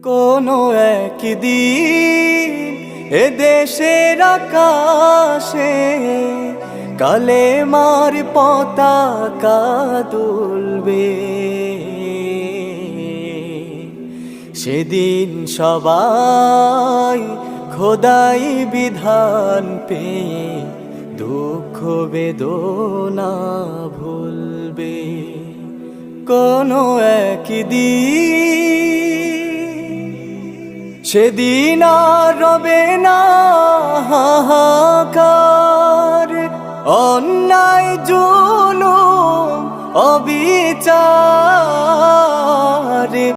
কোনো একদিন এ দেশের আকাশে কালেমার পতাকা দুলবে। সেদিন সবাই খোদাই বিধান পেয়ে দুঃখ বেদনা ভুলবে। কোনো একদিন সেদিন আর রবে না হাহাকার, অন্যায় জুলুম অবিচার।